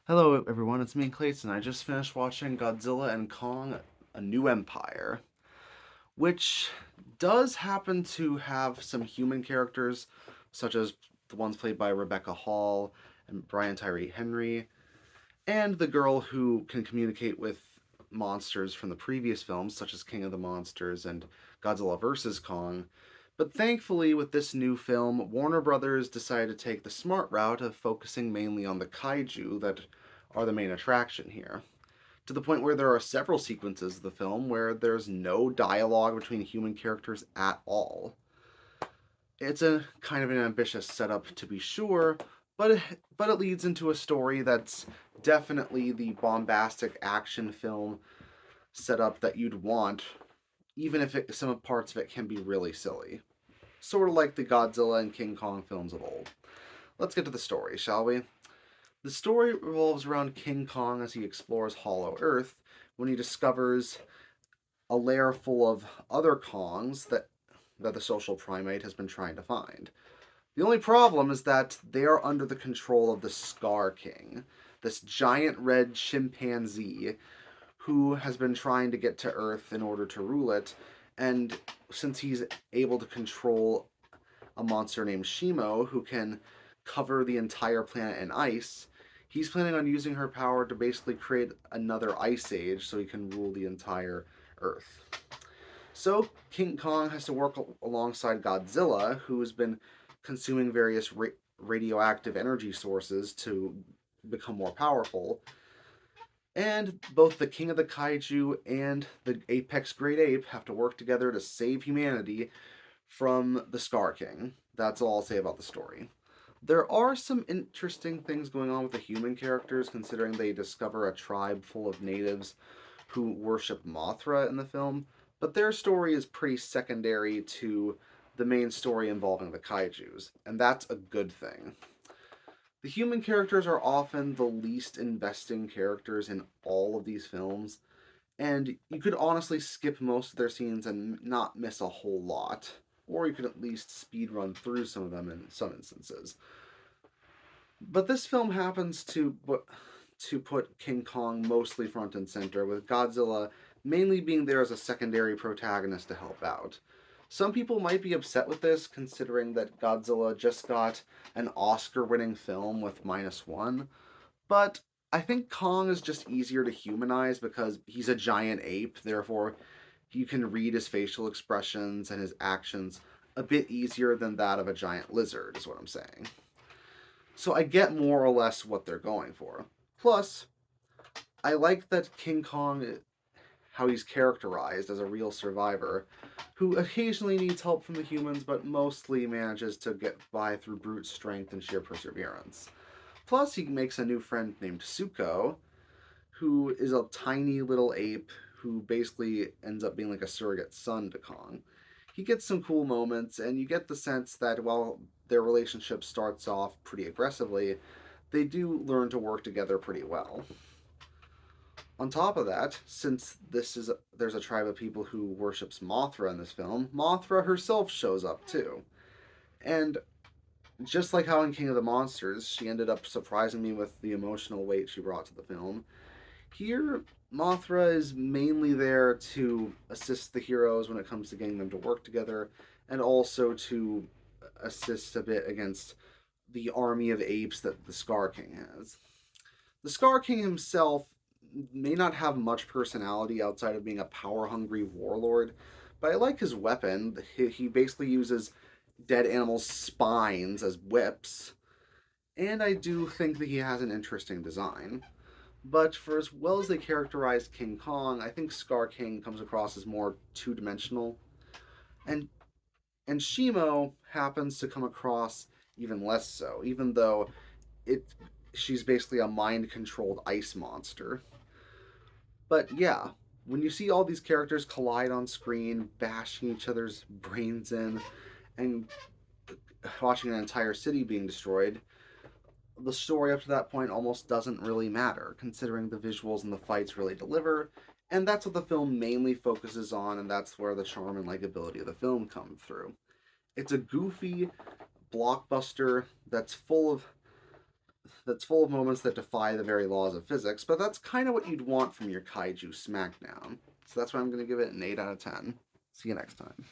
Hello, everyone. It's me, Clayton. I just finished watching Godzilla and Kong: A New Empire, which does happen to have some human characters, such as the ones played by Rebecca Hall and Brian Tyree Henry, and the girl who can communicate with monsters from the previous films, such as King of the Monsters and Godzilla vs. Kong. But thankfully, with this new film, Warner Brothers decided to take the smart route of focusing mainly on the kaiju that are the main attraction here. To the point where there are several sequences of the film where there's no dialogue between human characters at all. It's a kind of an ambitious setup to be sure, but it leads into a story that's definitely the bombastic action film setup that you'd want, even if some parts of it can be really silly. Sort of like the Godzilla and King Kong films of old. Let's get to the story, shall we? The story revolves around King Kong as he explores Hollow Earth when he discovers a lair full of other Kongs that the social primate has been trying to find. The only problem is that they are under the control of the Scar King, this giant red chimpanzee who has been trying to get to Earth in order to rule it. And since he's able to control a monster named Shimo who can cover the entire planet in ice, he's planning on using her power to basically create another ice age so he can rule the entire Earth. So King Kong has to work alongside Godzilla, who has been consuming various radioactive energy sources to become more powerful. And both the King of the Kaiju and the Apex Great Ape have to work together to save humanity from the Scar King. That's all I'll say about the story. There are some interesting things going on with the human characters, considering they discover a tribe full of natives who worship Mothra in the film, but their story is pretty secondary to the main story involving the kaijus, and that's a good thing. The human characters are often the least investing characters in all of these films, and you could honestly skip most of their scenes and not miss a whole lot, or you could at least speed run through some of them in some instances. But this film happens to put King Kong mostly front and center, with Godzilla mainly being there as a secondary protagonist to help out. Some people might be upset with this, considering that Godzilla just got an Oscar winning film with -1, but I think Kong is just easier to humanize because he's a giant ape, therefore, you can read his facial expressions and his actions a bit easier than that of a giant lizard, is what I'm saying. So I get more or less what they're going for. Plus, I like that King Kong, how he's characterized as a real survivor, who occasionally needs help from the humans, but mostly manages to get by through brute strength and sheer perseverance. Plus, he makes a new friend named Suko, who is a tiny little ape who basically ends up being like a surrogate son to Kong. He gets some cool moments, and you get the sense that while their relationship starts off pretty aggressively, they do learn to work together pretty well. On top of that, since there's a tribe of people who worships Mothra in this film, Mothra herself shows up too. And just like how in King of the Monsters, she ended up surprising me with the emotional weight she brought to the film. Here, Mothra is mainly there to assist the heroes when it comes to getting them to work together, and also to assist a bit against the army of apes that the Scar King has. The Scar King himself may not have much personality outside of being a power hungry warlord, but I like his weapon. He basically uses dead animals' spines as whips, and I do think that he has an interesting design. But for as well as they characterized King Kong, I think Scar King comes across as more two dimensional. And and Shimo happens to come across even less so, even though it she's basically a mind controlled ice monster. But yeah, when you see all these characters collide on screen, bashing each other's brains in, and watching an entire city being destroyed, the story up to that point almost doesn't really matter, considering the visuals and the fights really deliver, and that's what the film mainly focuses on, and that's where the charm and likability of the film come through. It's a goofy blockbuster that's full of that's full of moments that defy the very laws of physics, but that's kind of what you'd want from your kaiju smackdown. So that's why I'm going to give it an 8 out of 10. See you next time.